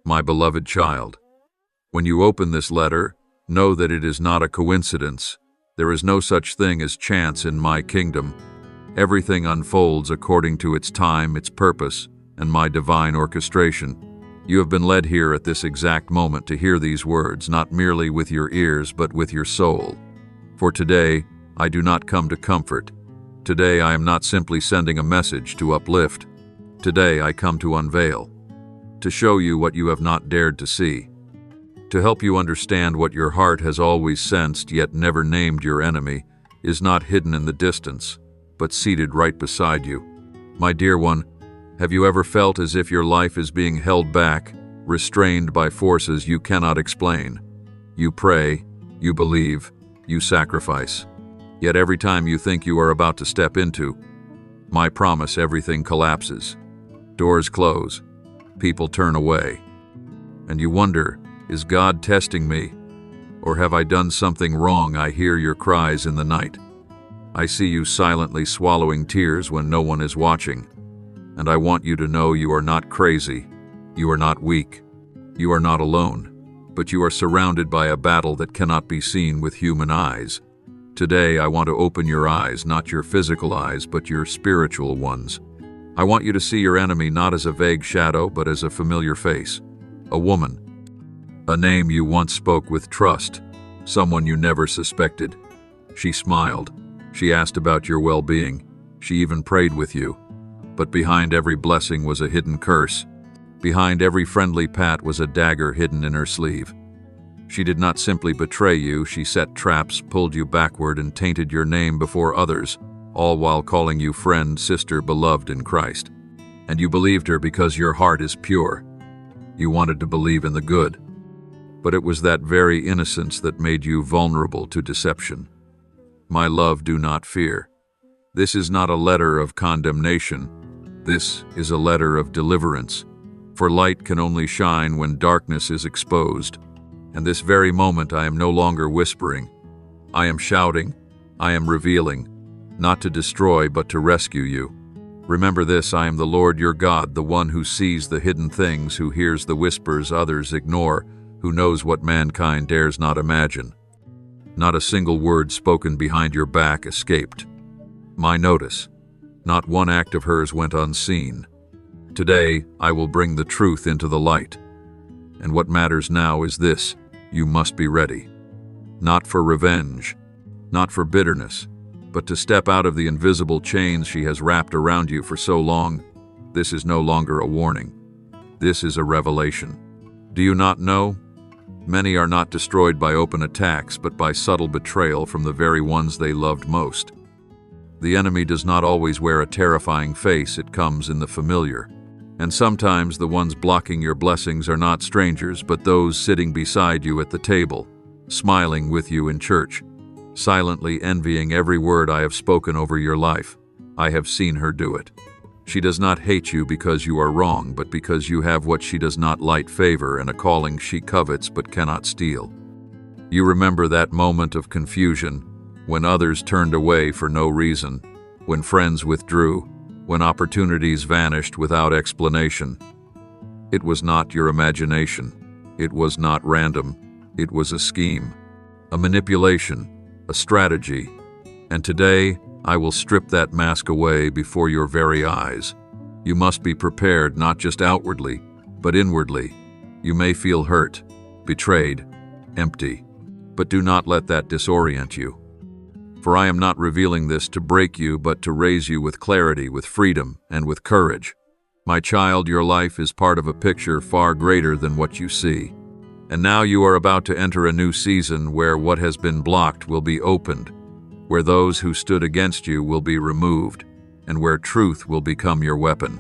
My beloved child, when you open this letter, know that it is not a coincidence. There is no such thing as chance in my kingdom. Everything unfolds according to its time, its purpose, and my divine orchestration. You have been led here at this exact moment to hear these words, not merely with your ears, but with your soul. For today, I do not come to comfort. Today, I am not simply sending a message to uplift. Today, I come to unveil, to show you what you have not dared to see, to help you understand what your heart has always sensed yet never named. Your enemy is not hidden in the distance, but seated right beside you. My dear one, have you ever felt as if your life is being held back, restrained by forces you cannot explain? You pray, you believe, you sacrifice. Yet every time you think you are about to step into my promise, everything collapses. Doors close. People turn away. And you wonder, is God testing me? Or have I done something wrong? I hear your cries in the night. I see you silently swallowing tears when no one is watching. And I want you to know you are not crazy. You are not weak. You are not alone. But you are surrounded by a battle that cannot be seen with human eyes. Today, I want to open your eyes, not your physical eyes, but your spiritual ones. I want you to see your enemy not as a vague shadow, but as a familiar face. A woman. A name you once spoke with trust. Someone you never suspected. She smiled. She asked about your well-being. She even prayed with you. But behind every blessing was a hidden curse. Behind every friendly pat was a dagger hidden in her sleeve. She did not simply betray you, she set traps, pulled you backward, and tainted your name before others, all while calling you friend, sister, beloved in Christ. And you believed her because your heart is pure. You wanted to believe in the good. But it was that very innocence that made you vulnerable to deception. My love, do not fear. This is not a letter of condemnation. This is a letter of deliverance. For light can only shine when darkness is exposed. And this very moment I am no longer whispering. I am shouting. I am revealing. Not to destroy, but to rescue you. Remember this, I am the Lord your God, the one who sees the hidden things, who hears the whispers others ignore, who knows what mankind dares not imagine. Not a single word spoken behind your back escaped my notice. Not one act of hers went unseen. Today, I will bring the truth into the light. And what matters now is this: you must be ready. Not for revenge, not for bitterness, but to step out of the invisible chains she has wrapped around you for so long. This is no longer a warning. This is a revelation. Do you not know? Many are not destroyed by open attacks, but by subtle betrayal from the very ones they loved most. The enemy does not always wear a terrifying face, it comes in the familiar. And sometimes the ones blocking your blessings are not strangers, but those sitting beside you at the table, smiling with you in church, silently envying every word I have spoken over your life. I have seen her do it. She does not hate you because you are wrong, but because you have what she does not light, favor, and a calling she covets but cannot steal. You remember that moment of confusion, when others turned away for no reason, when friends withdrew, when opportunities vanished without explanation. It was not your imagination. It was not random. It was a scheme, a manipulation, a strategy. And today, I will strip that mask away before your very eyes. You must be prepared, not just outwardly, but inwardly. You may feel hurt, betrayed, empty, but do not let that disorient you. For I am not revealing this to break you, but to raise you with clarity, with freedom, and with courage. My child, your life is part of a picture far greater than what you see. And now you are about to enter a new season where what has been blocked will be opened, where those who stood against you will be removed, and where truth will become your weapon.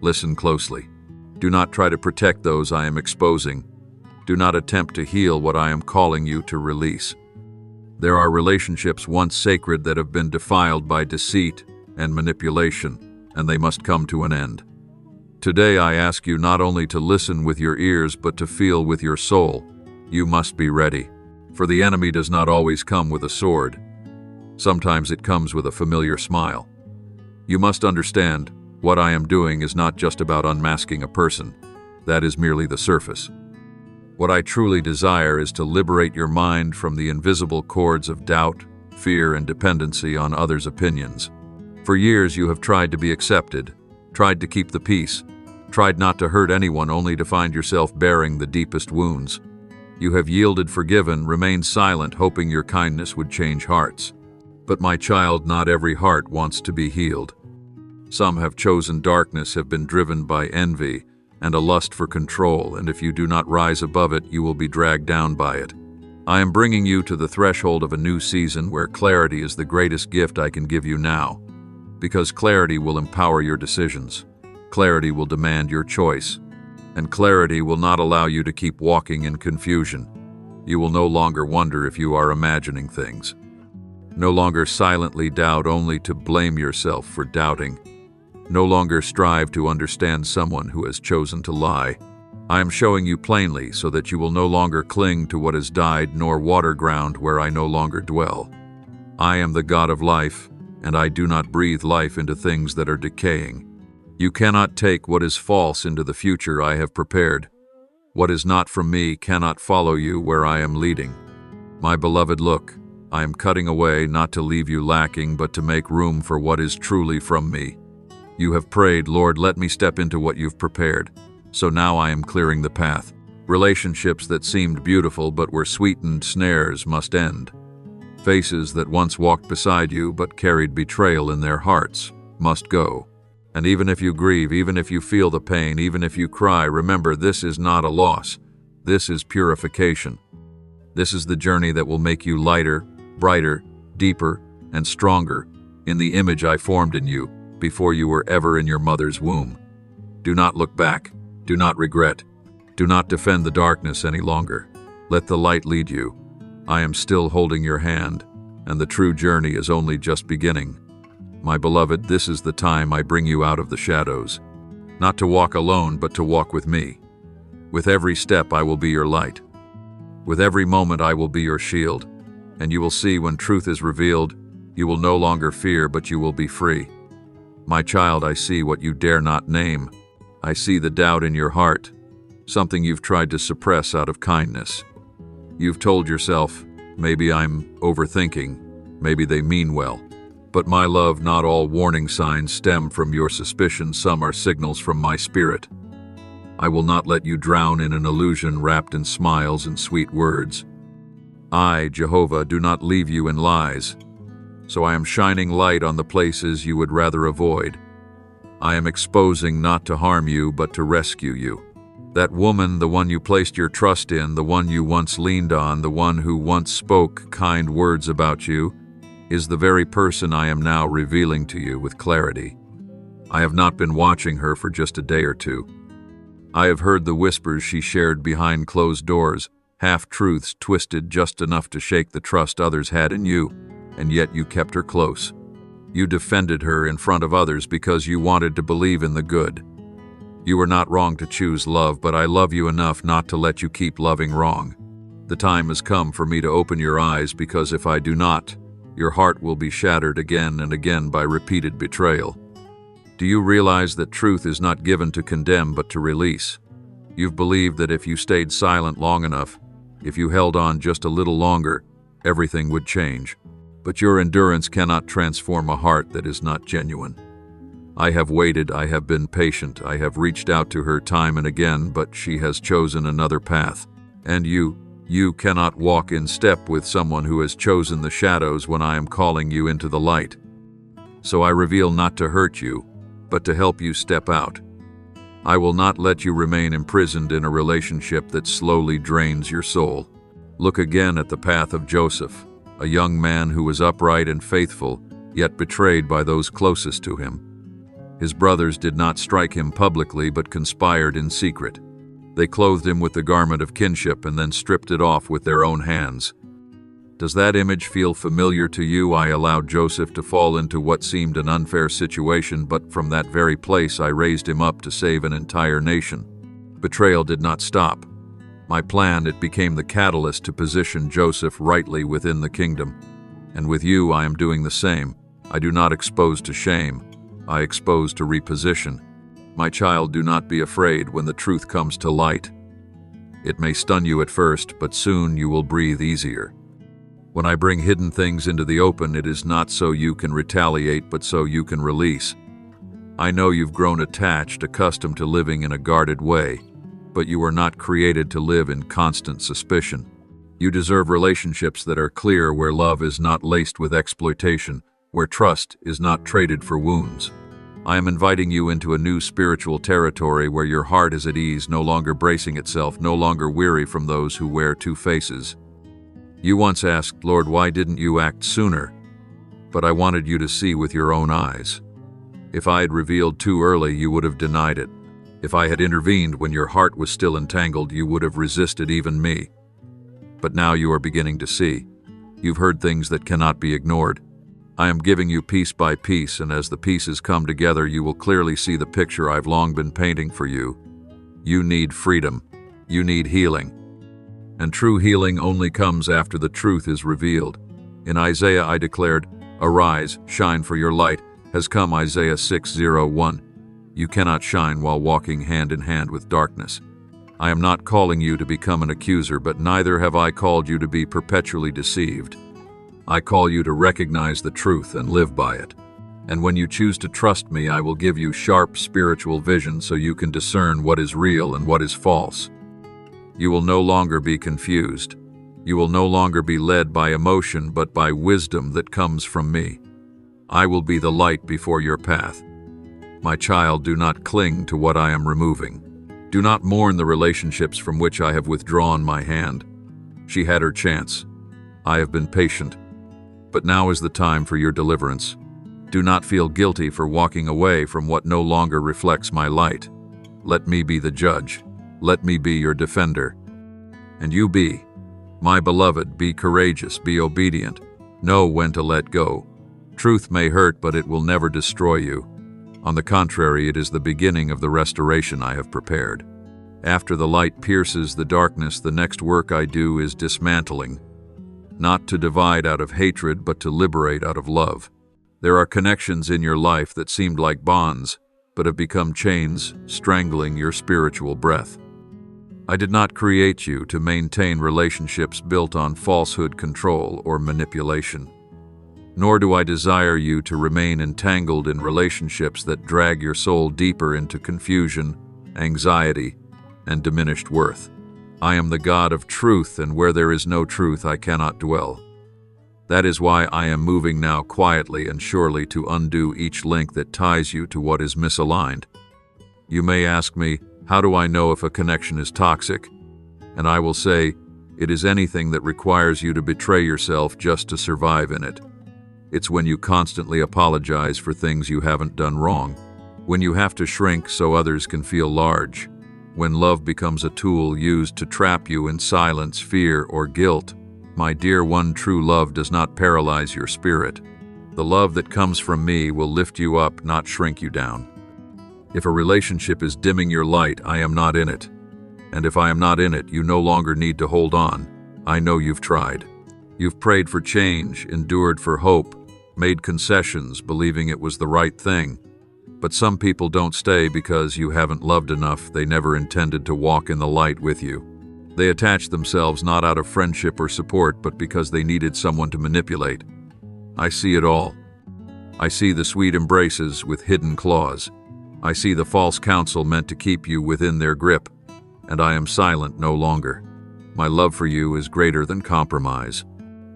Listen closely. Do not try to protect those I am exposing. Do not attempt to heal what I am calling you to release. There are relationships once sacred that have been defiled by deceit and manipulation, and they must come to an end. Today I ask you not only to listen with your ears, but to feel with your soul. You must be ready, for the enemy does not always come with a sword. Sometimes it comes with a familiar smile. You must understand, what I am doing is not just about unmasking a person. That is merely the surface. What I truly desire is to liberate your mind from the invisible cords of doubt, fear, and dependency on others' opinions. For years you have tried to be accepted, tried to keep the peace, tried not to hurt anyone only to find yourself bearing the deepest wounds. You have yielded, forgiven, remained silent, hoping your kindness would change hearts. But my child, not every heart wants to be healed. Some have chosen darkness, have been driven by envy and a lust for control, and if you do not rise above it, you will be dragged down by it. I am bringing you to the threshold of a new season where clarity is the greatest gift I can give you now, because clarity will empower your decisions. Clarity will demand your choice, and clarity will not allow you to keep walking in confusion. You will no longer wonder if you are imagining things. No longer silently doubt only to blame yourself for doubting. No longer strive to understand someone who has chosen to lie. I am showing you plainly so that you will no longer cling to what has died, nor water ground where I no longer dwell. I am the God of life, and I do not breathe life into things that are decaying. You cannot take what is false into the future I have prepared. What is not from me cannot follow you where I am leading. My beloved, look, I am cutting away not to leave you lacking, but to make room for what is truly from me. You have prayed, Lord, let me step into what you've prepared. So now I am clearing the path. Relationships that seemed beautiful but were sweetened snares must end. Faces that once walked beside you but carried betrayal in their hearts must go. And even if you grieve, even if you feel the pain, even if you cry, remember this is not a loss. This is purification. This is the journey that will make you lighter, brighter, deeper, and stronger in the image I formed in you before you were ever in your mother's womb. Do not look back. Do not regret. Do not defend the darkness any longer. Let the light lead you. I am still holding your hand, and the true journey is only just beginning. My beloved, this is the time I bring you out of the shadows, not to walk alone, but to walk with me. With every step I will be your light. With every moment I will be your shield, and you will see when truth is revealed, you will no longer fear, but you will be free. My child, I see what you dare not name. I see the doubt in your heart, something you've tried to suppress out of kindness. You've told yourself, maybe I'm overthinking, maybe they mean well. But my love, not all warning signs stem from your suspicion. Some are signals from my spirit. I will not let you drown in an illusion wrapped in smiles and sweet words. I, Jehovah, do not leave you in lies. So I am shining light on the places you would rather avoid. I am exposing not to harm you, but to rescue you. That woman, the one you placed your trust in, the one you once leaned on, the one who once spoke kind words about you, is the very person I am now revealing to you with clarity. I have not been watching her for just a day or two. I have heard the whispers she shared behind closed doors, half-truths twisted just enough to shake the trust others had in you, and yet you kept her close. You defended her in front of others because you wanted to believe in the good. You were not wrong to choose love, but I love you enough not to let you keep loving wrong. The time has come for me to open your eyes, because if I do not, your heart will be shattered again and again by repeated betrayal. Do you realize that truth is not given to condemn but to release? You've believed that if you stayed silent long enough, if you held on just a little longer, everything would change. But your endurance cannot transform a heart that is not genuine. I have waited, I have been patient, I have reached out to her time and again, but she has chosen another path. And you cannot walk in step with someone who has chosen the shadows when I am calling you into the light. So I reveal not to hurt you, but to help you step out. I will not let you remain imprisoned in a relationship that slowly drains your soul. Look again at the path of Joseph, a young man who was upright and faithful, yet betrayed by those closest to him. His brothers did not strike him publicly, but conspired in secret. They clothed him with the garment of kinship and then stripped it off with their own hands. Does that image feel familiar to you? I allowed Joseph to fall into what seemed an unfair situation, but from that very place I raised him up to save an entire nation. Betrayal did not stop. My plan, it became the catalyst to position Joseph rightly within the kingdom. And with you I am doing the same. I do not expose to shame. I expose to reposition. My child, do not be afraid when the truth comes to light. It may stun you at first, but soon you will breathe easier. When I bring hidden things into the open, it is not so you can retaliate, but so you can release. I know you've grown attached, accustomed to living in a guarded way, but you were not created to live in constant suspicion. You deserve relationships that are clear, where love is not laced with exploitation, where trust is not traded for wounds. I am inviting you into a new spiritual territory where your heart is at ease, no longer bracing itself, no longer weary from those who wear two faces. You once asked, Lord, why didn't you act sooner? But I wanted you to see with your own eyes. If I had revealed too early, you would have denied it. If I had intervened when your heart was still entangled, you would have resisted even me. But now you are beginning to see. You've heard things that cannot be ignored. I am giving you piece by piece, and as the pieces come together, you will clearly see the picture I've long been painting for you. You need freedom. You need healing. And true healing only comes after the truth is revealed. In Isaiah I declared, "Arise, shine, for your light has come," Isaiah 6:01. You cannot shine while walking hand in hand with darkness. I am not calling you to become an accuser, but neither have I called you to be perpetually deceived. I call you to recognize the truth and live by it. And when you choose to trust me, I will give you sharp spiritual vision so you can discern what is real and what is false. You will no longer be confused. You will no longer be led by emotion, but by wisdom that comes from me. I will be the light before your path. My child, do not cling to what I am removing. Do not mourn the relationships from which I have withdrawn my hand. She had her chance. I have been patient. But now is the time for your deliverance. Do not feel guilty for walking away from what no longer reflects my light. Let me be the judge. Let me be your defender. And you be, my beloved, be courageous, be obedient. Know when to let go. Truth may hurt, but it will never destroy you. On the contrary, it is the beginning of the restoration I have prepared. After the light pierces the darkness, the next work I do is dismantling. Not to divide out of hatred, but to liberate out of love. There are connections in your life that seemed like bonds, but have become chains, strangling your spiritual breath. I did not create you to maintain relationships built on falsehood, control, or manipulation. Nor do I desire you to remain entangled in relationships that drag your soul deeper into confusion, anxiety, and diminished worth. I am the God of truth, and where there is no truth, I cannot dwell. That is why I am moving now quietly and surely to undo each link that ties you to what is misaligned. You may ask me, how do I know if a connection is toxic? And I will say, it is anything that requires you to betray yourself just to survive in it. It's when you constantly apologize for things you haven't done wrong, when you have to shrink so others can feel large, when love becomes a tool used to trap you in silence, fear, or guilt. My dear one, true love does not paralyze your spirit. The love that comes from me will lift you up, not shrink you down. If a relationship is dimming your light, I am not in it. And if I am not in it, you no longer need to hold on. I know you've tried. You've prayed for change, endured for hope, made concessions, believing it was the right thing. But some people don't stay because you haven't loved enough. They never intended to walk in the light with you. They attached themselves not out of friendship or support, but because they needed someone to manipulate. I see it all. I see the sweet embraces with hidden claws. I see the false counsel meant to keep you within their grip. And I am silent no longer. My love for you is greater than compromise.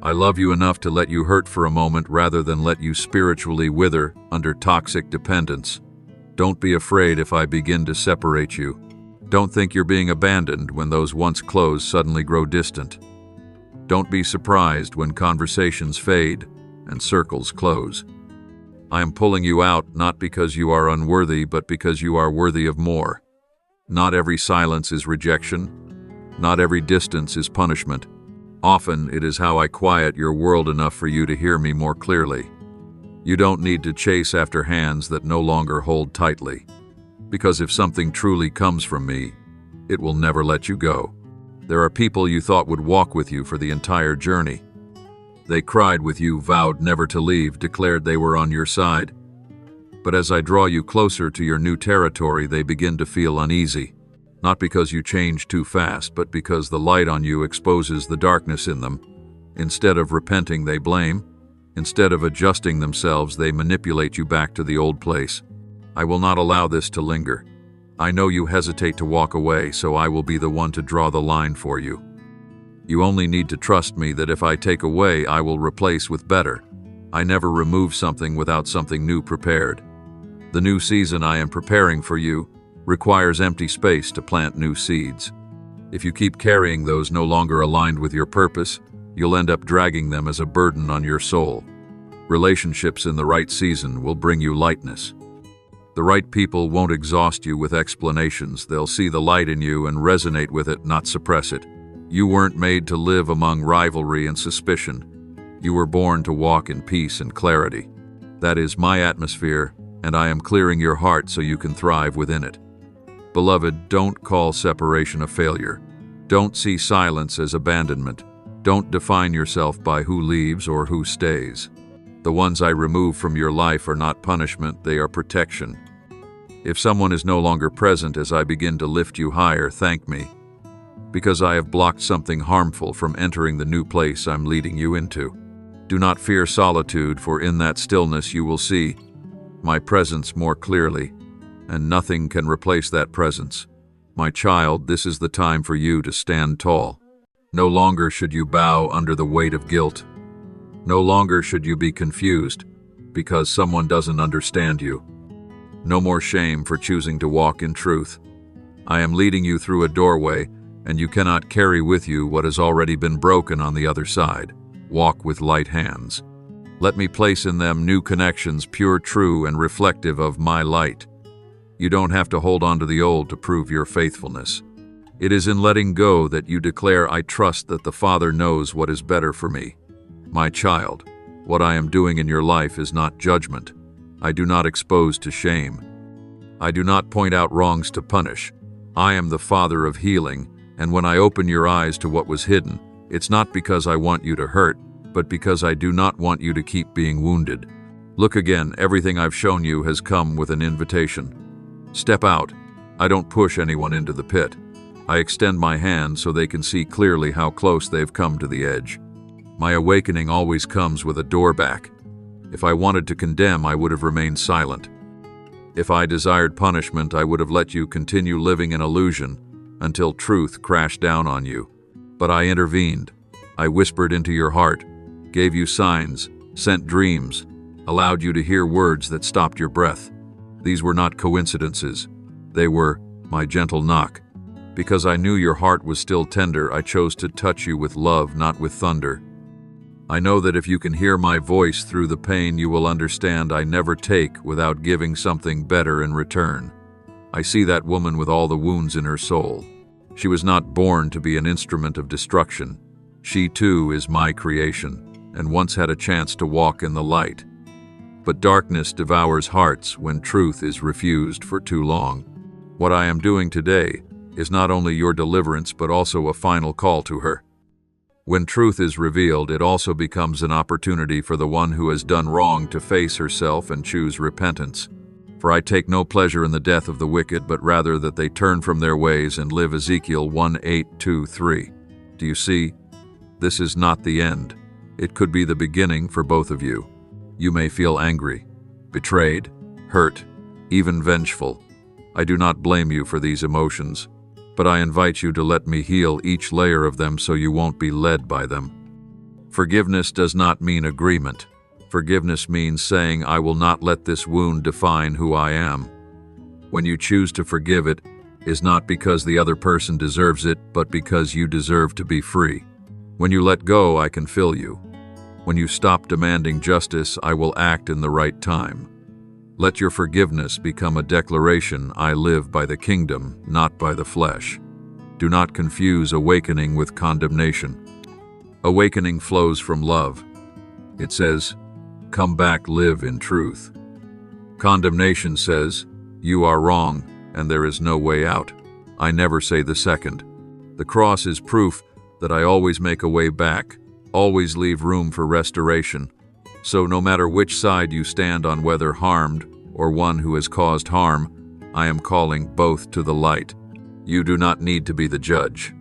I love you enough to let you hurt for a moment rather than let you spiritually wither under toxic dependence. Don't be afraid if I begin to separate you. Don't think you're being abandoned when those once close suddenly grow distant. Don't be surprised when conversations fade and circles close. I am pulling you out not because you are unworthy, but because you are worthy of more. Not every silence is rejection. Not every distance is punishment. Often it is how I quiet your world enough for you to hear me more clearly. You don't need to chase after hands that no longer hold tightly. Because if something truly comes from me, it will never let you go. There are people you thought would walk with you for the entire journey. They cried with you, vowed never to leave, declared they were on your side. But as I draw you closer to your new territory, they begin to feel uneasy. Not because you change too fast, but because the light on you exposes the darkness in them. Instead of repenting, they blame. Instead of adjusting themselves, they manipulate you back to the old place. I will not allow this to linger. I know you hesitate to walk away, so I will be the one to draw the line for you. You only need to trust me that if I take away, I will replace with better. I never remove something without something new prepared. The new season I am preparing for you requires empty space to plant new seeds. If you keep carrying those no longer aligned with your purpose, you'll end up dragging them as a burden on your soul. Relationships in the right season will bring you lightness. The right people won't exhaust you with explanations. They'll see the light in you and resonate with it, not suppress it. You weren't made to live among rivalry and suspicion. You were born to walk in peace and clarity. That is my atmosphere, and I am clearing your heart so you can thrive within it. Beloved, don't call separation a failure. Don't see silence as abandonment. Don't define yourself by who leaves or who stays. The ones I remove from your life are not punishment, they are protection. If someone is no longer present as I begin to lift you higher, thank me, because I have blocked something harmful from entering the new place I'm leading you into. Do not fear solitude, for in that stillness you will see my presence more clearly, and nothing can replace that presence. My child, this is the time for you to stand tall. No longer should you bow under the weight of guilt. No longer should you be confused because someone doesn't understand you. No more shame for choosing to walk in truth. I am leading you through a doorway, and you cannot carry with you what has already been broken on the other side. Walk with light hands. Let me place in them new connections, pure, true, and reflective of my light. You don't have to hold on to the old to prove your faithfulness. It is in letting go that you declare, I trust that the Father knows what is better for me. My child, what I am doing in your life is not judgment. I do not expose to shame. I do not point out wrongs to punish. I am the Father of healing, and when I open your eyes to what was hidden, it's not because I want you to hurt, but because I do not want you to keep being wounded. Look again, everything I've shown you has come with an invitation. Step out. I don't push anyone into the pit. I extend my hand so they can see clearly how close they've come to the edge. My awakening always comes with a door back. If I wanted to condemn, I would have remained silent. If I desired punishment, I would have let you continue living in illusion until truth crashed down on you. But I intervened. I whispered into your heart, gave you signs, sent dreams, allowed you to hear words that stopped your breath. These were not coincidences. They were my gentle knock. Because I knew your heart was still tender, I chose to touch you with love, not with thunder. I know that if you can hear my voice through the pain, you will understand I never take without giving something better in return. I see that woman with all the wounds in her soul. She was not born to be an instrument of destruction. She too is my creation, and once had a chance to walk in the light. But darkness devours hearts when truth is refused for too long. What I am doing today is not only your deliverance, but also a final call to her. When truth is revealed, it also becomes an opportunity for the one who has done wrong to face herself and choose repentance. For I take no pleasure in the death of the wicked, but rather that they turn from their ways and live. Ezekiel 1:8-3. Do you see? This is not the end. It could be the beginning for both of you. You may feel angry, betrayed, hurt, even vengeful. I do not blame you for these emotions, but I invite you to let me heal each layer of them so you won't be led by them. Forgiveness does not mean agreement. Forgiveness means saying, I will not let this wound define who I am. When you choose to forgive, it is not because the other person deserves it, but because you deserve to be free. When you let go, I can fill you. When you stop demanding justice, I will act in the right time. Let your forgiveness become a declaration, I live by the kingdom, not by the flesh. Do not confuse awakening with condemnation. Awakening flows from love. It says, come back, live in truth. Condemnation says, you are wrong, and there is no way out. I never say the second. The cross is proof that I always make a way back, always leave room for restoration. So no matter which side you stand on, whether harmed or one who has caused harm, I am calling both to the light. You do not need to be the judge.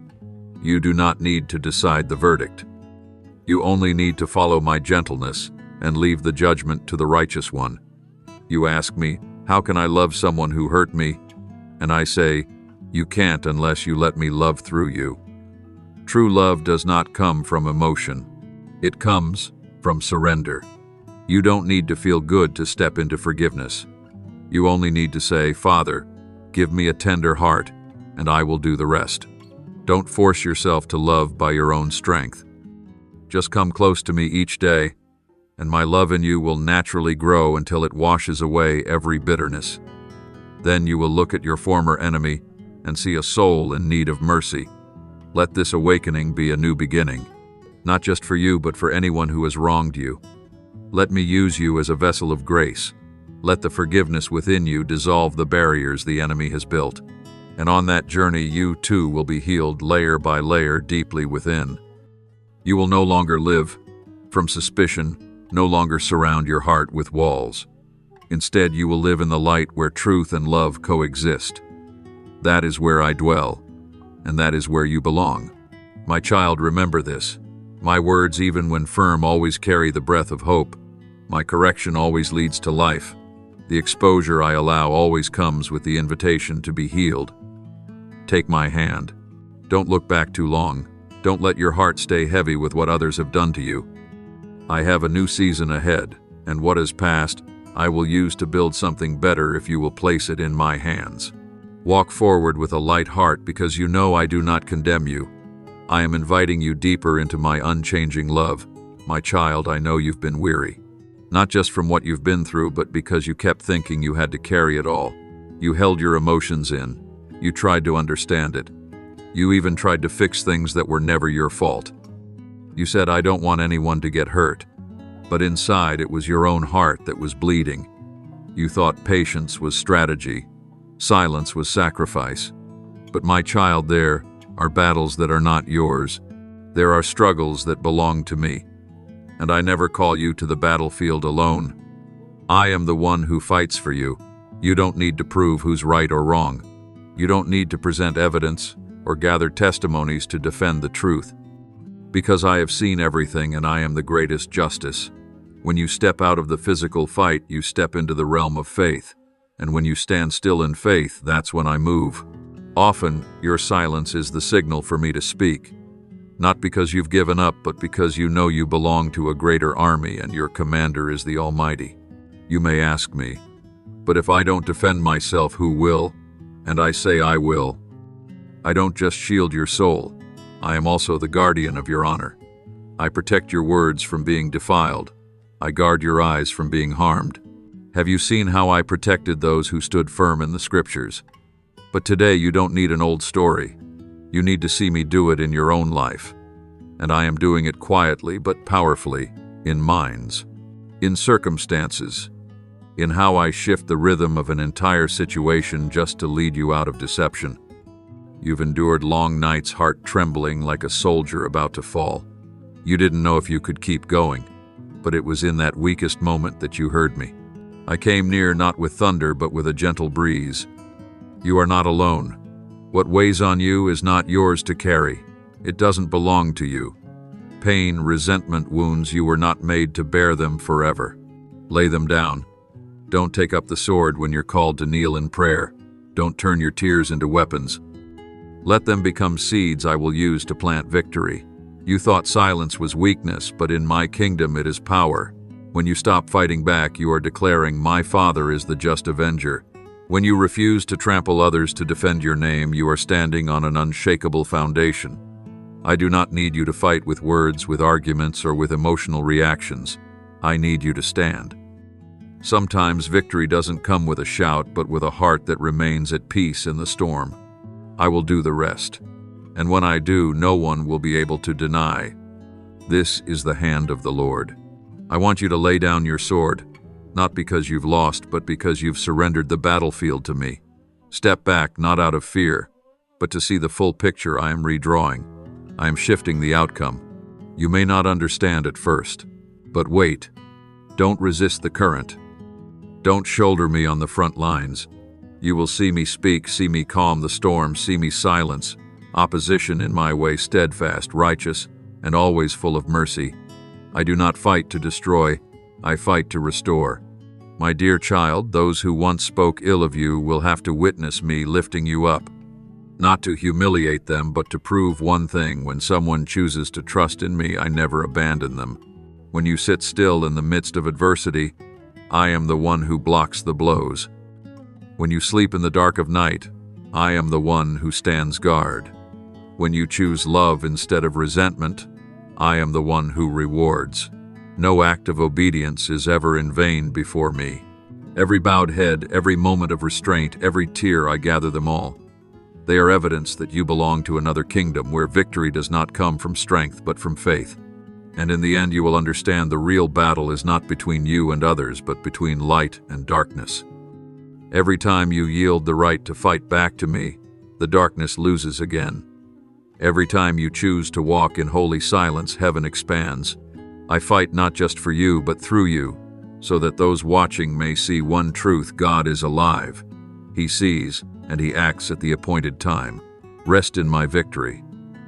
You do not need to decide the verdict. You only need to follow my gentleness and leave the judgment to the righteous one. You ask me, how can I love someone who hurt me? And I say, you can't unless you let me love through you. True love does not come from emotion. It comes from surrender. You don't need to feel good to step into forgiveness. You only need to say, Father, give me a tender heart, and I will do the rest. Don't force yourself to love by your own strength. Just come close to me each day, and my love in you will naturally grow until it washes away every bitterness. Then you will look at your former enemy and see a soul in need of mercy. Let this awakening be a new beginning, not just for you, but for anyone who has wronged you. Let me use you as a vessel of grace. Let the forgiveness within you dissolve the barriers the enemy has built. And on that journey, you too will be healed layer by layer deeply within. You will no longer live from suspicion, no longer surround your heart with walls. Instead, you will live in the light where truth and love coexist. That is where I dwell, and that is where you belong. My child, remember this. My words, even when firm, always carry the breath of hope. My correction always leads to life. The exposure I allow always comes with the invitation to be healed. Take my hand. Don't look back too long. Don't let your heart stay heavy with what others have done to you. I have a new season ahead, and what is past, I will use to build something better if you will place it in my hands. Walk forward with a light heart because you know I do not condemn you. I am inviting you deeper into my unchanging love. My child, I know you've been weary. Not just from what you've been through, but because you kept thinking you had to carry it all. You held your emotions in. You tried to understand it. You even tried to fix things that were never your fault. You said, I don't want anyone to get hurt. But inside, it was your own heart that was bleeding. You thought patience was strategy. Silence was sacrifice. But my child, there are battles that are not yours. There are struggles that belong to me. And I never call you to the battlefield alone. I am the one who fights for you. You don't need to prove who's right or wrong. You don't need to present evidence or gather testimonies to defend the truth. Because I have seen everything and I am the greatest justice. When you step out of the physical fight, you step into the realm of faith. And when you stand still in faith, that's when I move. Often, your silence is the signal for me to speak. Not because you've given up, but because you know you belong to a greater army and your commander is the Almighty. You may ask me, but if I don't defend myself, who will? And I say I will. I don't just shield your soul. I am also the guardian of your honor. I protect your words from being defiled. I guard your eyes from being harmed. Have you seen how I protected those who stood firm in the scriptures? But today you don't need an old story. You need to see me do it in your own life. And I am doing it quietly but powerfully, in minds, in circumstances, in how I shift the rhythm of an entire situation just to lead you out of deception. You've endured long nights, heart trembling like a soldier about to fall. You didn't know if you could keep going, but it was in that weakest moment that you heard me. I came near not with thunder but with a gentle breeze. You are not alone. What weighs on you is not yours to carry. It doesn't belong to you. Pain, resentment, wounds, you were not made to bear them forever. Lay them down. Don't take up the sword when you're called to kneel in prayer. Don't turn your tears into weapons. Let them become seeds I will use to plant victory. You thought silence was weakness, but in my kingdom it is power. When you stop fighting back, you are declaring, my Father is the just avenger. When you refuse to trample others to defend your name, you are standing on an unshakable foundation. I do not need you to fight with words, with arguments, or with emotional reactions. I need you to stand. Sometimes victory doesn't come with a shout, but with a heart that remains at peace in the storm. I will do the rest. And when I do, no one will be able to deny. This is the hand of the Lord. I want you to lay down your sword. Not because you've lost, but because you've surrendered the battlefield to me. Step back, not out of fear, but to see the full picture I am redrawing. I am shifting the outcome. You may not understand at first, but wait. Don't resist the current. Don't shoulder me on the front lines. You will see me speak, see me calm the storm, see me silence opposition in my way, steadfast, righteous, and always full of mercy. I do not fight to destroy, I fight to restore. My dear child, those who once spoke ill of you will have to witness me lifting you up. Not to humiliate them, but to prove one thing: when someone chooses to trust in me, I never abandon them. When you sit still in the midst of adversity, I am the one who blocks the blows. When you sleep in the dark of night, I am the one who stands guard. When you choose love instead of resentment, I am the one who rewards. No act of obedience is ever in vain before me. Every bowed head, every moment of restraint, every tear, I gather them all. They are evidence that you belong to another kingdom where victory does not come from strength but from faith. And in the end you will understand the real battle is not between you and others, but between light and darkness. Every time you yield the right to fight back to me, the darkness loses again. Every time you choose to walk in holy silence, heaven expands. I fight not just for you, but through you, so that those watching may see one truth: God is alive. He sees, and He acts at the appointed time. Rest in my victory,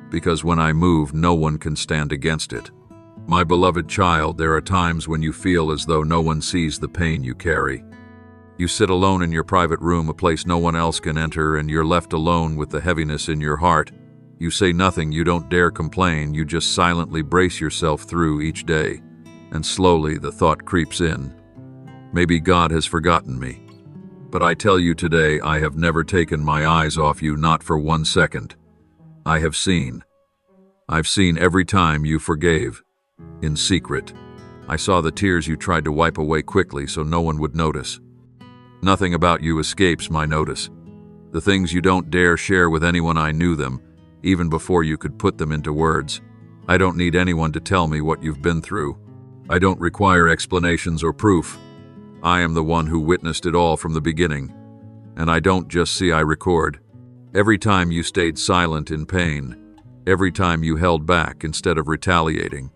because when I move, no one can stand against it. My beloved child, there are times when you feel as though no one sees the pain you carry. You sit alone in your private room, a place no one else can enter, and you're left alone with the heaviness in your heart. You say nothing, you don't dare complain, you just silently brace yourself through each day. And slowly the thought creeps in: maybe God has forgotten me. But I tell you today, I have never taken my eyes off you, not for 1 second. I have seen. I've seen every time you forgave. In secret. I saw the tears you tried to wipe away quickly so no one would notice. Nothing about you escapes my notice. The things you don't dare share with anyone, I knew them, even before you could put them into words. I don't need anyone to tell me what you've been through. I don't require explanations or proof. I am the one who witnessed it all from the beginning. And I don't just see, I record. Every time you stayed silent in pain, every time you held back instead of retaliating,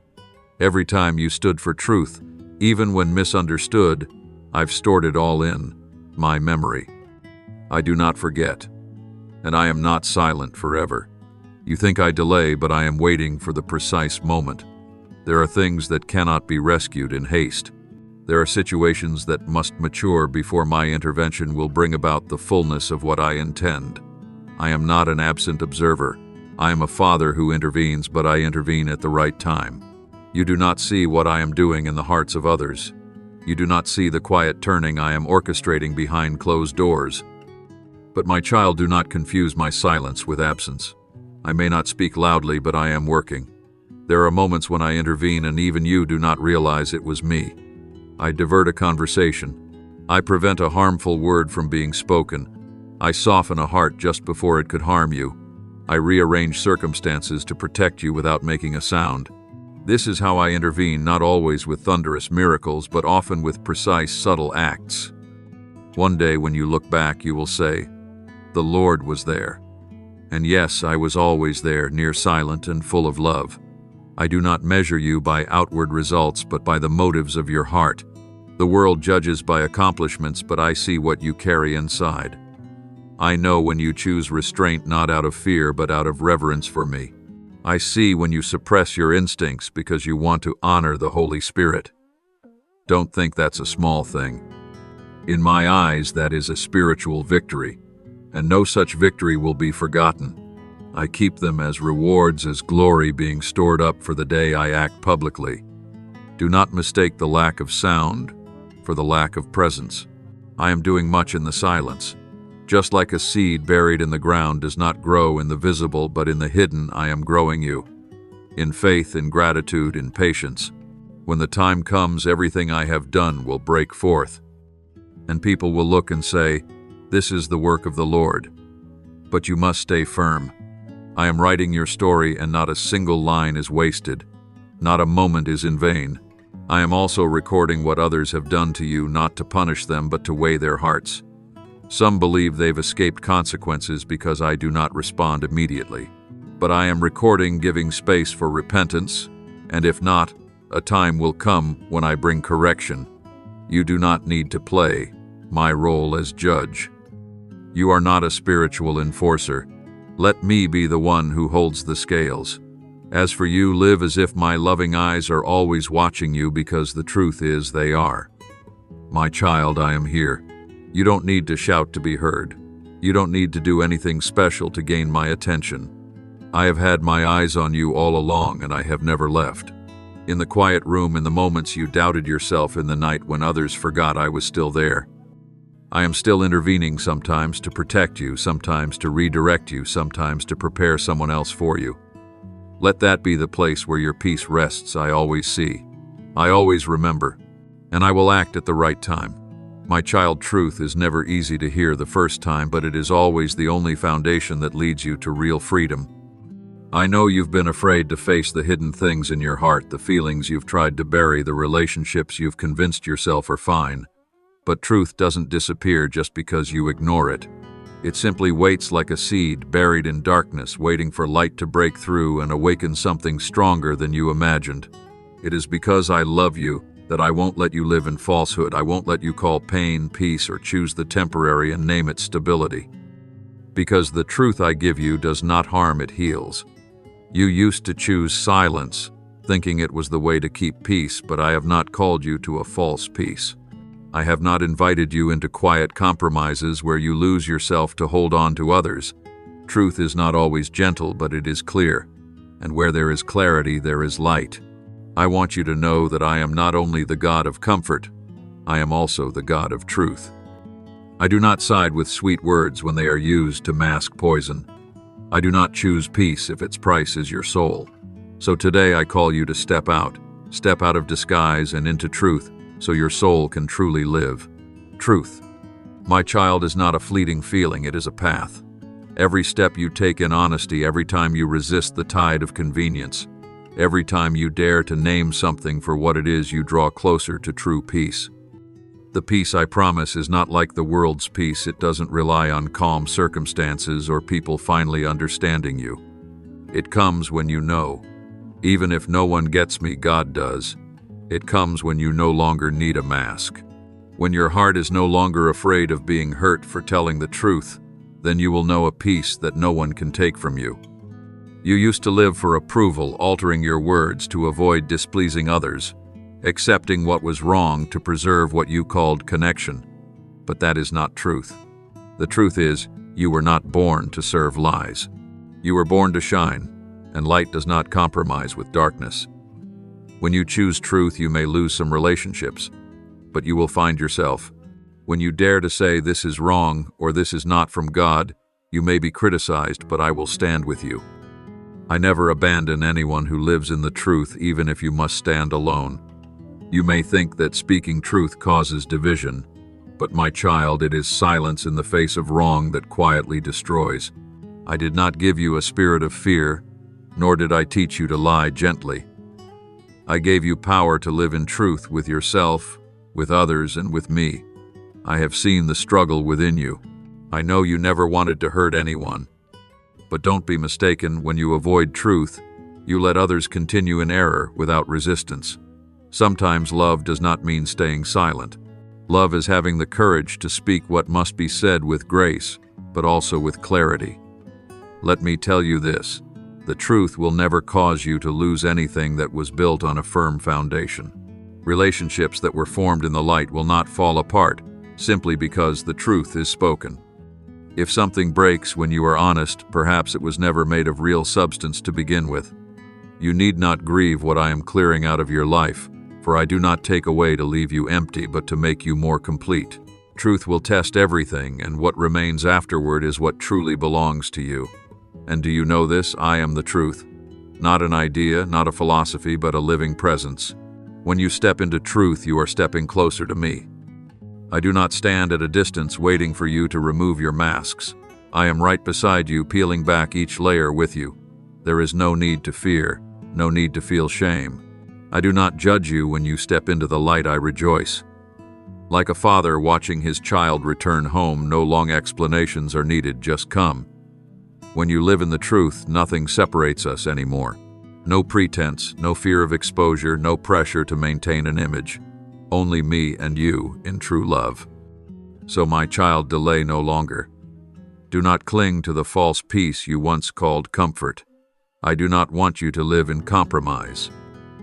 every time you stood for truth, even when misunderstood, I've stored it all in my memory. I do not forget, and I am not silent forever. You think I delay, but I am waiting for the precise moment. There are things that cannot be rescued in haste. There are situations that must mature before my intervention will bring about the fullness of what I intend. I am not an absent observer. I am a father who intervenes, but I intervene at the right time. You do not see what I am doing in the hearts of others. You do not see the quiet turning I am orchestrating behind closed doors. But my child, do not confuse my silence with absence. I may not speak loudly, but I am working. There are moments when I intervene and even you do not realize it was me. I divert a conversation. I prevent a harmful word from being spoken. I soften a heart just before it could harm you. I rearrange circumstances to protect you without making a sound. This is how I intervene, not always with thunderous miracles, but often with precise, subtle acts. One day when you look back, you will say, "The Lord was there." And yes, I was always there, near, silent, and full of love. I do not measure you by outward results, but by the motives of your heart. The world judges by accomplishments, but I see what you carry inside. I know when you choose restraint not out of fear, but out of reverence for me. I see when you suppress your instincts because you want to honor the Holy Spirit. Don't think that's a small thing. In my eyes, that is a spiritual victory, and no such victory will be forgotten. I keep them as rewards, as glory being stored up for the day I act publicly. Do not mistake the lack of sound for the lack of presence. I am doing much in the silence. Just like a seed buried in the ground does not grow in the visible, but in the hidden, I am growing you. In faith, in gratitude, in patience. When the time comes, everything I have done will break forth. And people will look and say, "This is the work of the Lord." But you must stay firm. I am writing your story, and not a single line is wasted. Not a moment is in vain. I am also recording what others have done to you, not to punish them, but to weigh their hearts. Some believe they've escaped consequences because I do not respond immediately. But I am recording, giving space for repentance, and if not, a time will come when I bring correction. You do not need to play my role as judge. You are not a spiritual enforcer. Let me be the one who holds the scales. As for you, live as if my loving eyes are always watching you, because the truth is they are. My child, I am here. You don't need to shout to be heard. You don't need to do anything special to gain my attention. I have had my eyes on you all along, and I have never left. In the quiet room, in the moments you doubted yourself, in the night when others forgot, I was still there. I am still intervening, sometimes to protect you, sometimes to redirect you, sometimes to prepare someone else for you. Let that be the place where your peace rests. I always see. I always remember. And I will act at the right time. My child, truth is never easy to hear the first time, but it is always the only foundation that leads you to real freedom. I know you've been afraid to face the hidden things in your heart, the feelings you've tried to bury, the relationships you've convinced yourself are fine. But truth doesn't disappear just because you ignore it. It simply waits like a seed buried in darkness, waiting for light to break through and awaken something stronger than you imagined. It is because I love you that I won't let you live in falsehood. I won't let you call pain peace or choose the temporary and name it stability. Because the truth I give you does not harm, it heals. You used to choose silence, thinking it was the way to keep peace, but I have not called you to a false peace. I have not invited you into quiet compromises where you lose yourself to hold on to others. Truth is not always gentle, but it is clear. And where there is clarity, there is light. I want you to know that I am not only the God of comfort, I am also the God of truth. I do not side with sweet words when they are used to mask poison. I do not choose peace if its price is your soul. So today I call you to step out of disguise and into truth, so your soul can truly live. Truth. My child, is not a fleeting feeling, it is a path. Every step you take in honesty, every time you resist the tide of convenience, every time you dare to name something for what it is, you draw closer to true peace. The peace I promise is not like the world's peace. It doesn't rely on calm circumstances or people finally understanding you. It comes when you know. Even if no one gets me, God does. It comes when you no longer need a mask. When your heart is no longer afraid of being hurt for telling the truth, then you will know a peace that no one can take from you. You used to live for approval, altering your words to avoid displeasing others, accepting what was wrong to preserve what you called connection. But that is not truth. The truth is, you were not born to serve lies. You were born to shine, and light does not compromise with darkness. When you choose truth, you may lose some relationships, but you will find yourself. When you dare to say this is wrong or this is not from God, you may be criticized, but I will stand with you. I never abandon anyone who lives in the truth, even if you must stand alone. You may think that speaking truth causes division, but my child, it is silence in the face of wrong that quietly destroys. I did not give you a spirit of fear, nor did I teach you to lie gently. I gave you power to live in truth with yourself, with others, and with me. I have seen the struggle within you. I know you never wanted to hurt anyone. But don't be mistaken, when you avoid truth, you let others continue in error without resistance. Sometimes love does not mean staying silent. Love is having the courage to speak what must be said with grace, but also with clarity. Let me tell you this, the truth will never cause you to lose anything that was built on a firm foundation. Relationships that were formed in the light will not fall apart simply because the truth is spoken. If something breaks when you are honest, perhaps it was never made of real substance to begin with. You need not grieve what I am clearing out of your life, for I do not take away to leave you empty, but to make you more complete. Truth will test everything, and what remains afterward is what truly belongs to you. And do you know this? I am the truth. Not an idea, not a philosophy, but a living presence. When you step into truth, you are stepping closer to me. I do not stand at a distance waiting for you to remove your masks. I am right beside you, peeling back each layer with you. There is no need to fear, no need to feel shame. I do not judge you when you step into the light. I rejoice. Like a father watching his child return home, no long explanations are needed, just come. When you live in the truth, nothing separates us anymore. No pretense, no fear of exposure, no pressure to maintain an image. only me and you in true love. So my child, delay no longer. Do not cling to the false peace you once called comfort. I do not want you to live in compromise.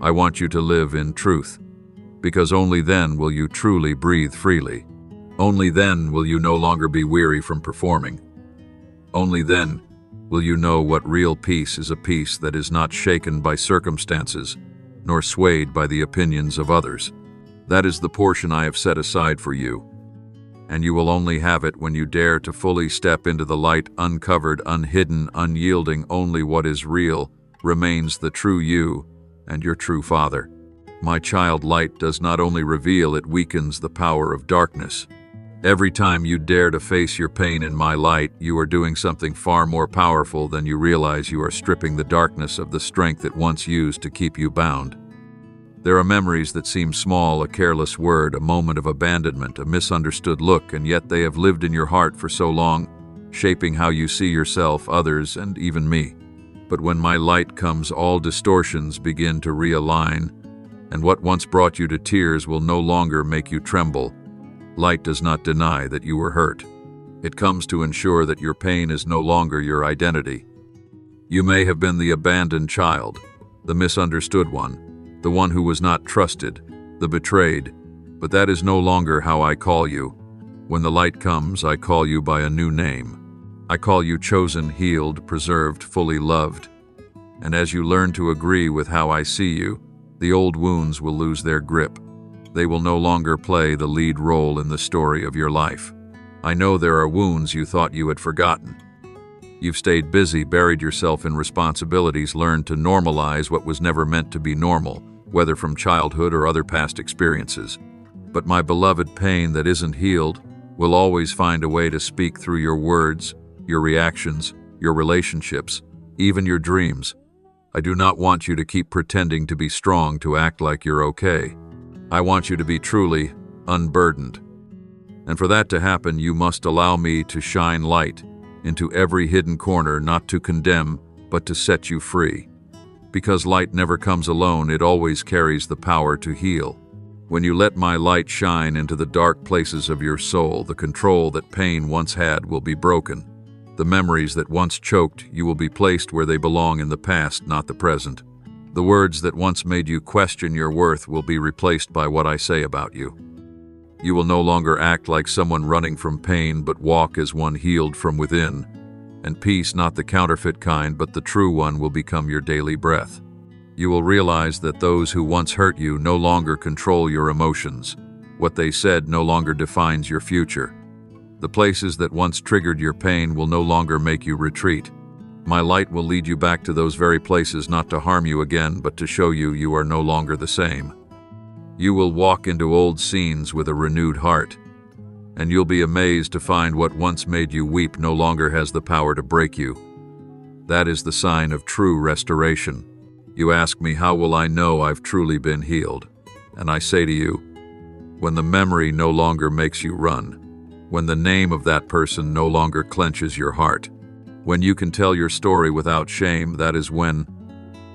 I want you to live in truth, because only then will you truly breathe freely. Only then will you no longer be weary from performing. Only then will you know what real peace is, a peace that is not shaken by circumstances, nor swayed by the opinions of others. That is the portion I have set aside for you, and you will only have it when you dare to fully step into the light, uncovered, unhidden, unyielding. Only what is real remains the true you and your true Father. My child, light does not only reveal, it weakens the power of darkness. Every time you dare to face your pain in my light, you are doing something far more powerful than you realize. You are stripping the darkness of the strength it once used to keep you bound. There are memories that seem small, a careless word, a moment of abandonment, a misunderstood look, and yet they have lived in your heart for so long, shaping how you see yourself, others, and even me. But when my light comes, all distortions begin to realign, and what once brought you to tears will no longer make you tremble. Light does not deny that you were hurt. It comes to ensure that your pain is no longer your identity. You may have been the abandoned child, the misunderstood one, the one who was not trusted, the betrayed, but that is no longer how I call you. When the light comes, I call you by a new name. I call you chosen, healed, preserved, fully loved. And as you learn to agree with how I see you, the old wounds will lose their grip. They will no longer play the lead role in the story of your life. I know there are wounds you thought you had forgotten. You've stayed busy, buried yourself in responsibilities, learned to normalize what was never meant to be normal, whether from childhood or other past experiences. But my beloved, pain that isn't healed will always find a way to speak through your words, your reactions, your relationships, even your dreams. I do not want you to keep pretending to be strong, to act like you're okay. I want you to be truly unburdened. And for that to happen, you must allow me to shine light into every hidden corner, not to condemn, but to set you free. Because light never comes alone, it always carries the power to heal. When you let my light shine into the dark places of your soul, the control that pain once had will be broken. The memories that once choked you will be placed where they belong, in the past, not the present. The words that once made you question your worth will be replaced by what I say about you. You will no longer act like someone running from pain, but walk as one healed from within. And peace, not the counterfeit kind, but the true one, will become your daily breath. You will realize that those who once hurt you no longer control your emotions. What they said no longer defines your future. The places that once triggered your pain will no longer make you retreat. My light will lead you back to those very places, not to harm you again, but to show you you are no longer the same. You will walk into old scenes with a renewed heart, and you'll be amazed to find what once made you weep no longer has the power to break you. That is the sign of true restoration. You ask me, how will I know I've truly been healed? And I say to you, when the memory no longer makes you run, when the name of that person no longer clenches your heart, when you can tell your story without shame, that is when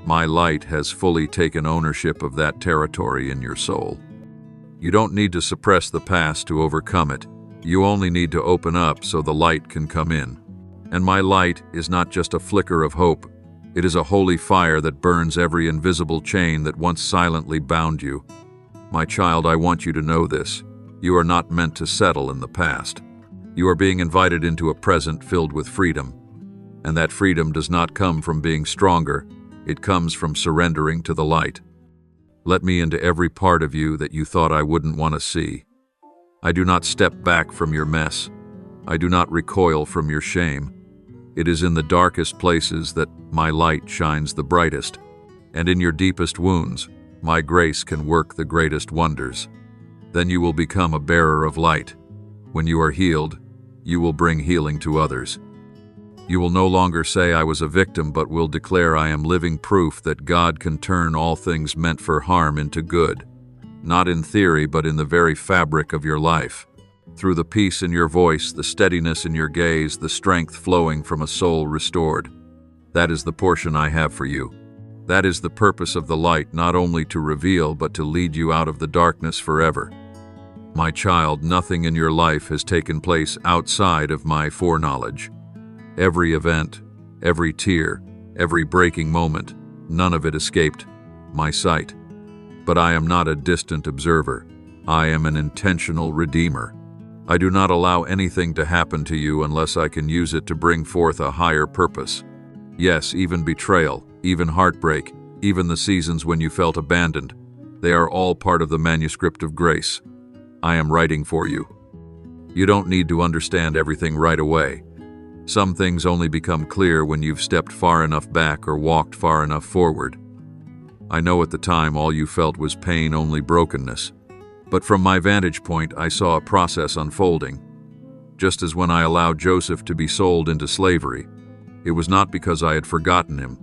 my light has fully taken ownership of that territory in your soul. You don't need to suppress the past to overcome it. You only need to open up so the light can come in. And my light is not just a flicker of hope. It is a holy fire that burns every invisible chain that once silently bound you. My child, I want you to know this. You are not meant to settle in the past. You are being invited into a present filled with freedom. And that freedom does not come from being stronger. It comes from surrendering to the light. Let me into every part of you that you thought I wouldn't want to see. I do not step back from your mess. I do not recoil from your shame. It is in the darkest places that my light shines the brightest. And in your deepest wounds, my grace can work the greatest wonders. Then you will become a bearer of light. When you are healed, you will bring healing to others. You will no longer say I was a victim, but will declare I am living proof that God can turn all things meant for harm into good, not in theory, but in the very fabric of your life. Through the peace in your voice, the steadiness in your gaze, the strength flowing from a soul restored. That is the portion I have for you. That is the purpose of the light, not only to reveal but to lead you out of the darkness forever. My child, nothing in your life has taken place outside of my foreknowledge. Every event, every tear, every breaking moment, none of it escaped my sight. But I am not a distant observer. I am an intentional redeemer. I do not allow anything to happen to you unless I can use it to bring forth a higher purpose. Yes, even betrayal, even heartbreak, even the seasons when you felt abandoned, they are all part of the manuscript of grace. I am writing for you. You don't need to understand everything right away. Some things only become clear when you've stepped far enough back or walked far enough forward. I know at the time all you felt was pain, only brokenness. But from my vantage point, I saw a process unfolding. Just as when I allowed Joseph to be sold into slavery, it was not because I had forgotten him,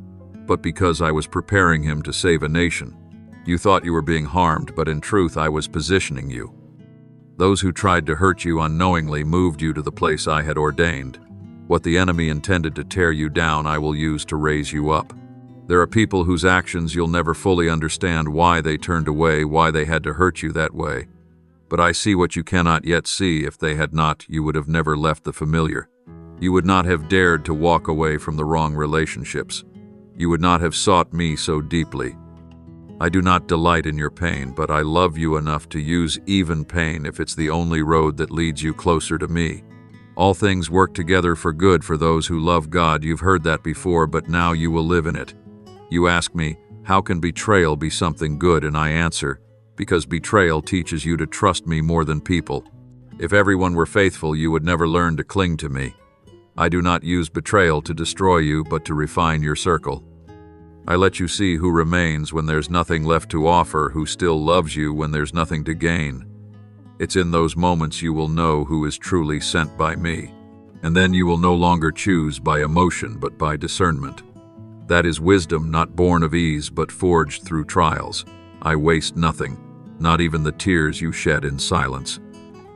but because I was preparing him to save a nation. You thought you were being harmed, but in truth I was positioning you. Those who tried to hurt you unknowingly moved you to the place I had ordained. What the enemy intended to tear you down, I will use to raise you up. There are people whose actions you'll never fully understand why they turned away, why they had to hurt you that way. But I see what you cannot yet see. If they had not, you would have never left the familiar. You would not have dared to walk away from the wrong relationships. You would not have sought me so deeply. I do not delight in your pain, but I love you enough to use even pain if it's the only road that leads you closer to me. All things work together for good for those who love God. You've heard that before, but now you will live in it. You ask me, how can betrayal be something good? And I answer, because betrayal teaches you to trust me more than people. If everyone were faithful, you would never learn to cling to me. I do not use betrayal to destroy you, but to refine your circle. I let you see who remains when there's nothing left to offer, who still loves you when there's nothing to gain. It's in those moments you will know who is truly sent by me. And then you will no longer choose by emotion, but by discernment. That is wisdom, not born of ease, but forged through trials. I waste nothing, not even the tears you shed in silence.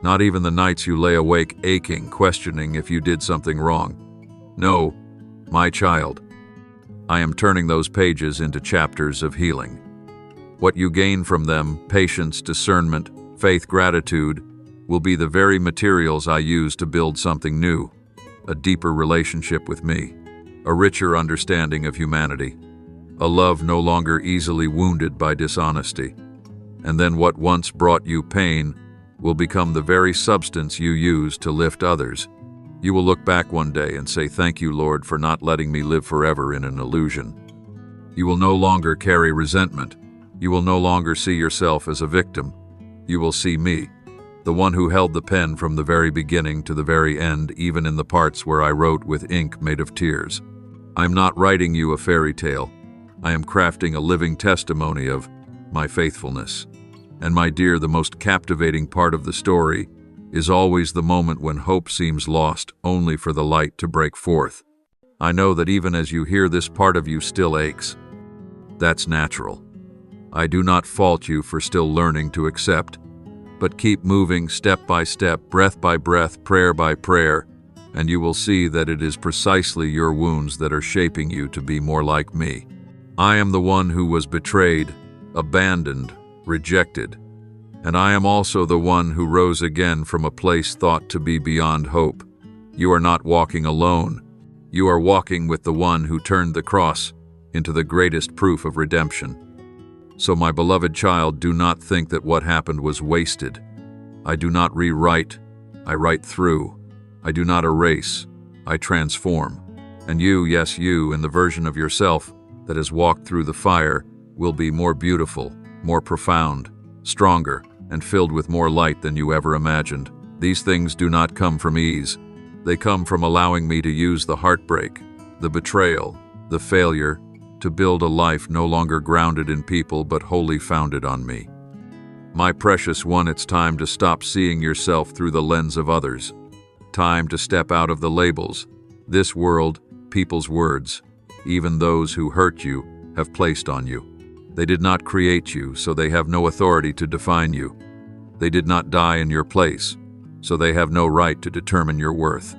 Not even the nights you lay awake aching, questioning if you did something wrong. No, my child. I am turning those pages into chapters of healing. What you gain from them, patience, discernment, faith, gratitude, will be the very materials I use to build something new, a deeper relationship with me, a richer understanding of humanity, a love no longer easily wounded by dishonesty. And then what once brought you pain will become the very substance you use to lift others. You will look back one day and say, "Thank you, Lord, for not letting me live forever in an illusion." You will no longer carry resentment. You will no longer see yourself as a victim. You will see me, the one who held the pen from the very beginning to the very end, even in the parts where I wrote with ink made of tears. I am not writing you a fairy tale. I am crafting a living testimony of my faithfulness. And my dear, the most captivating part of the story is always the moment when hope seems lost, only for the light to break forth. I know that even as you hear, this part of you still aches. That's natural. I do not fault you for still learning to accept, but keep moving step by step, breath by breath, prayer by prayer, and you will see that it is precisely your wounds that are shaping you to be more like me. I am the one who was betrayed, abandoned, rejected, and I am also the one who rose again from a place thought to be beyond hope. You are not walking alone. You are walking with the one who turned the cross into the greatest proof of redemption. So, my beloved child, do not think that what happened was wasted. I do not rewrite, I write through. I do not erase, I transform. And you, yes you, in the version of yourself that has walked through the fire, will be more beautiful, more profound, stronger, and filled with more light than you ever imagined. These things do not come from ease. They come from allowing me to use the heartbreak, the betrayal, the failure, to build a life no longer grounded in people but wholly founded on me. My precious one, it's time to stop seeing yourself through the lens of others. Time to step out of the labels this world, people's words, even those who hurt you, have placed on you. They did not create you, so they have no authority to define you. They did not die in your place, so they have no right to determine your worth.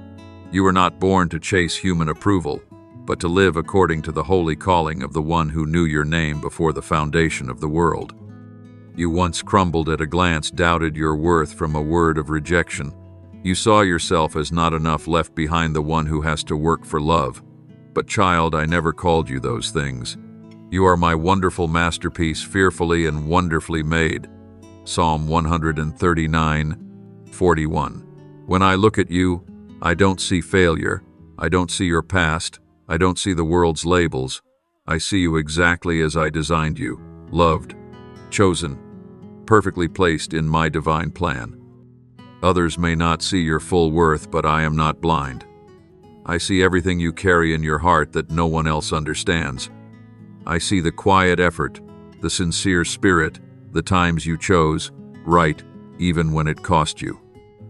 You were not born to chase human approval, but to live according to the holy calling of the one who knew your name before the foundation of the world. You once crumbled at a glance, doubted your worth from a word of rejection. You saw yourself as not enough, left behind the one who has to work for love. But child, I never called you those things. You are my wonderful masterpiece, fearfully and wonderfully made. Psalm 139:41. When I look at you, I don't see failure. I don't see your past. I don't see the world's labels. I see you exactly as I designed you, loved, chosen, perfectly placed in my divine plan. Others may not see your full worth, but I am not blind. I see everything you carry in your heart that no one else understands. I see the quiet effort, the sincere spirit, the times you chose right, even when it cost you.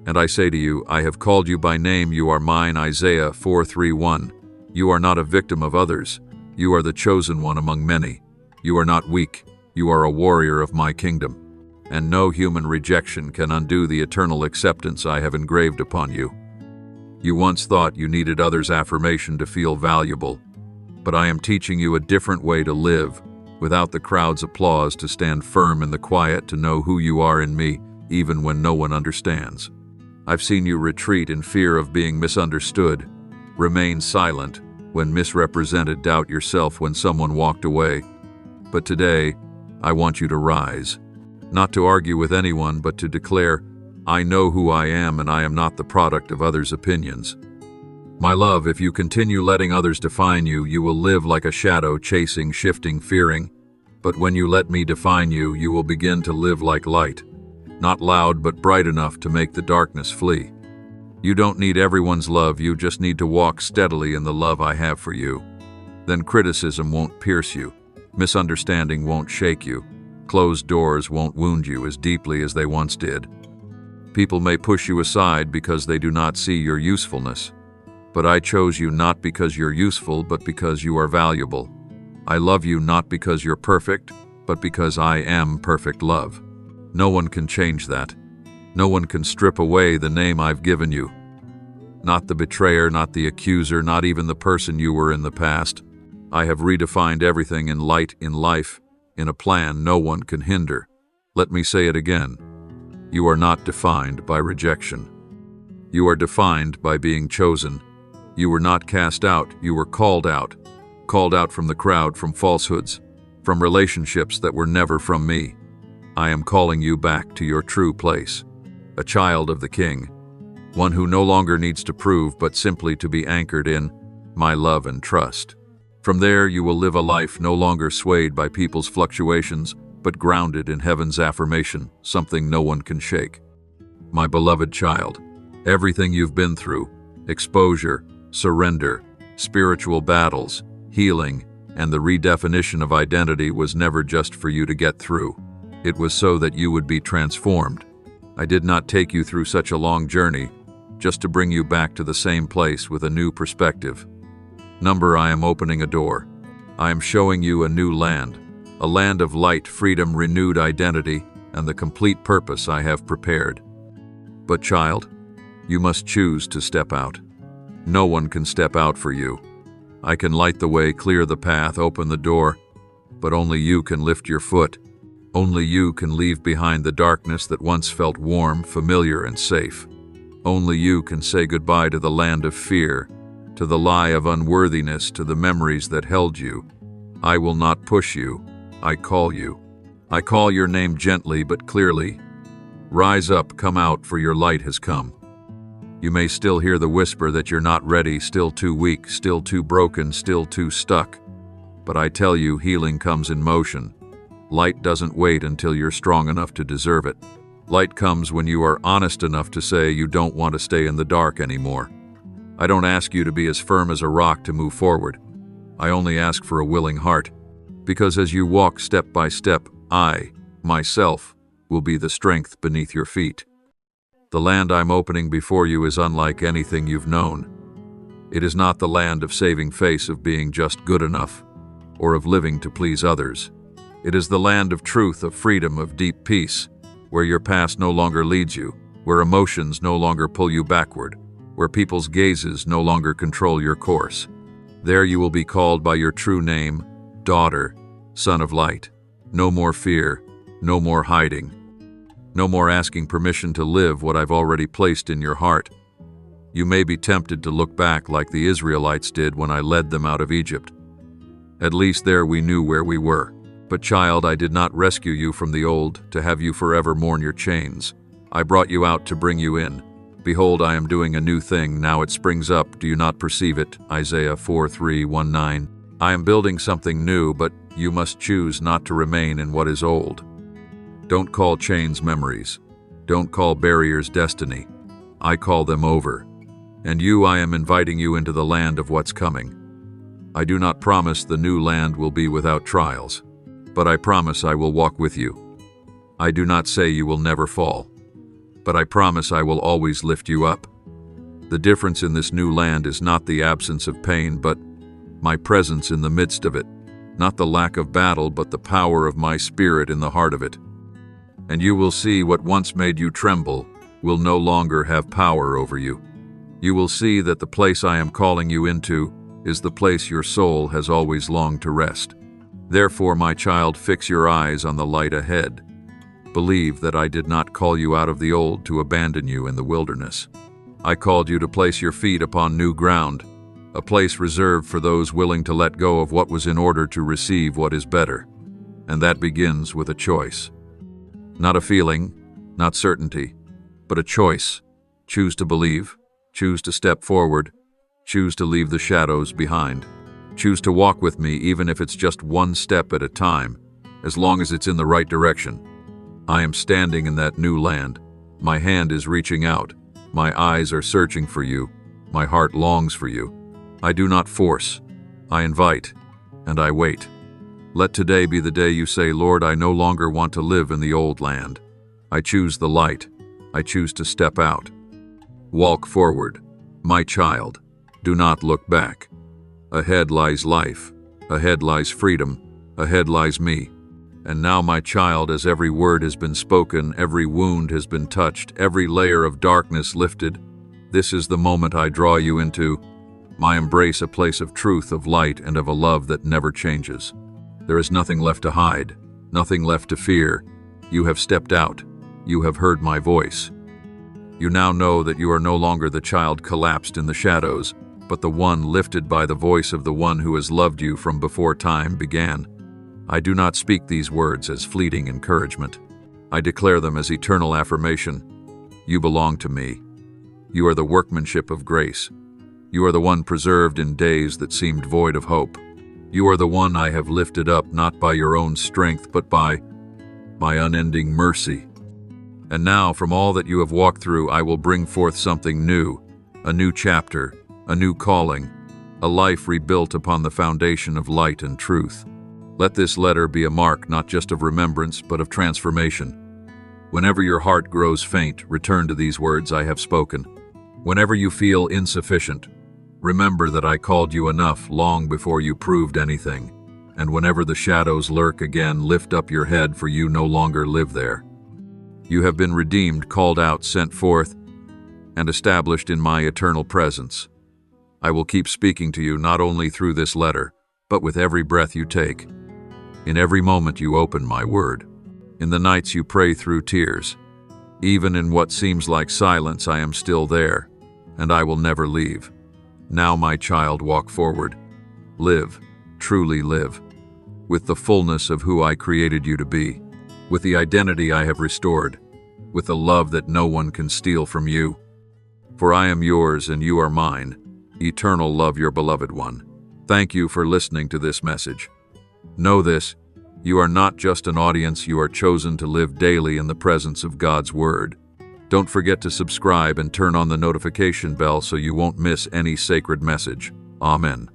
And I say to you, I have called you by name, you are mine. Isaiah 4:3-1. You are not a victim of others. You are the chosen one among many. You are not weak. You are a warrior of my kingdom. And no human rejection can undo the eternal acceptance I have engraved upon you. You once thought you needed others' affirmation to feel valuable, but I am teaching you a different way to live, without the crowd's applause, to stand firm in the quiet, to know who you are in me, even when no one understands. I've seen you retreat in fear of being misunderstood, remain silent when misrepresented, doubt yourself when someone walked away. But today, I want you to rise, not to argue with anyone, but to declare, I know who I am and I am not the product of others' opinions. My love, if you continue letting others define you, you will live like a shadow, chasing, shifting, fearing. But when you let me define you, you will begin to live like light, not loud but bright enough to make the darkness flee. You don't need everyone's love, you just need to walk steadily in the love I have for you. Then criticism won't pierce you, misunderstanding won't shake you, closed doors won't wound you as deeply as they once did. People may push you aside because they do not see your usefulness. But I chose you not because you're useful, but because you are valuable. I love you not because you're perfect, but because I am perfect love. No one can change that. No one can strip away the name I've given you. Not the betrayer, not the accuser, not even the person you were in the past. I have redefined everything in light, in life, in a plan no one can hinder. Let me say it again. You are not defined by rejection. You are defined by being chosen. You were not cast out, you were called out from the crowd, from falsehoods, from relationships that were never from me. I am calling you back to your true place, a child of the King, one who no longer needs to prove but simply to be anchored in my love and trust. From there you will live a life no longer swayed by people's fluctuations, but grounded in heaven's affirmation, something no one can shake. My beloved child, everything you've been through, exposure, surrender, spiritual battles, healing, and the redefinition of identity was never just for you to get through. It was so that you would be transformed. I did not take you through such a long journey just to bring you back to the same place with a new perspective. I am opening a door. I am showing you a new land, a land of light, freedom, renewed identity, and the complete purpose I have prepared. But child, you must choose to step out. No one can step out for you. I can light the way, clear the path, open the door, but only you can lift your foot. Only you can leave behind the darkness that once felt warm, familiar, and safe. Only you can say goodbye to the land of fear, to the lie of unworthiness, to the memories that held you. I will not push you. I call you. I call your name gently but clearly. Rise up, come out, for your light has come. You may still hear the whisper that you're not ready, still too weak, still too broken, still too stuck. But I tell you, healing comes in motion. Light doesn't wait until you're strong enough to deserve it. Light comes when you are honest enough to say you don't want to stay in the dark anymore. I don't ask you to be as firm as a rock to move forward. I only ask for a willing heart. Because as you walk step by step, I, myself, will be the strength beneath your feet. The land I'm opening before you is unlike anything you've known. It is not the land of saving face, of being just good enough, or of living to please others. It is the land of truth, of freedom, of deep peace, where your past no longer leads you, where emotions no longer pull you backward, where people's gazes no longer control your course. There you will be called by your true name, daughter, son of light. No more fear, no more hiding, no more asking permission to live what I've already placed in your heart. You may be tempted to look back like the Israelites did when I led them out of Egypt. At least there we knew where we were. But child, I did not rescue you from the old to have you forever mourn your chains. I brought you out to bring you in. Behold, I am doing a new thing, now it springs up, do you not perceive it? Isaiah 4:3-19. I am building something new, but you must choose not to remain in what is old. Don't call chains memories. Don't call barriers destiny. I call them over. And you, I am inviting you into the land of what's coming. I do not promise the new land will be without trials, but I promise I will walk with you. I do not say you will never fall, but I promise I will always lift you up. The difference in this new land is not the absence of pain, but my presence in the midst of it. Not the lack of battle, but the power of my spirit in the heart of it. And you will see what once made you tremble will no longer have power over you. You will see that the place I am calling you into is the place your soul has always longed to rest. Therefore, my child, fix your eyes on the light ahead. Believe that I did not call you out of the old to abandon you in the wilderness. I called you to place your feet upon new ground, a place reserved for those willing to let go of what was in order to receive what is better. And that begins with a choice. Not a feeling, not certainty, but a choice. Choose to believe, choose to step forward, choose to leave the shadows behind. Choose to walk with me even if it's just one step at a time, as long as it's in the right direction. I am standing in that new land. My hand is reaching out. My eyes are searching for you. My heart longs for you. I do not force. I invite, and I wait. Let today be the day you say, Lord, I no longer want to live in the old land. I choose the light. I choose to step out. Walk forward. My child, do not look back. Ahead lies life. Ahead lies freedom. Ahead lies me. And now, my child, as every word has been spoken, every wound has been touched, every layer of darkness lifted, this is the moment I draw you into my embrace, a place of truth, of light, and of a love that never changes. There is nothing left to hide, nothing left to fear. You have stepped out. You have heard my voice. You now know that you are no longer the child collapsed in the shadows, but the one lifted by the voice of the one who has loved you from before time began. I do not speak these words as fleeting encouragement. I declare them as eternal affirmation. You belong to me. You are the workmanship of grace. You are the one preserved in days that seemed void of hope. You are the one I have lifted up, not by your own strength, but by my unending mercy. And now, from all that you have walked through, I will bring forth something new, a new chapter, a new calling, a life rebuilt upon the foundation of light and truth. Let this letter be a mark not just of remembrance, but of transformation. Whenever your heart grows faint, return to these words I have spoken. Whenever you feel insufficient, remember that I called you enough long before you proved anything. And whenever the shadows lurk again, lift up your head, for you no longer live there. You have been redeemed, called out, sent forth, and established in my eternal presence. I will keep speaking to you not only through this letter, but with every breath you take. In every moment you open my word. In the nights you pray through tears. Even in what seems like silence, I am still there, and I will never leave. Now, my child, walk forward. Live, truly live, with the fullness of who I created you to be, with the identity I have restored, with the love that no one can steal from you. For I am yours and you are mine. Eternal love, your beloved one. Thank you for listening to this message. Know this, you are not just an audience, you are chosen to live daily in the presence of God's Word. Don't forget to subscribe and turn on the notification bell so you won't miss any sacred message. Amen.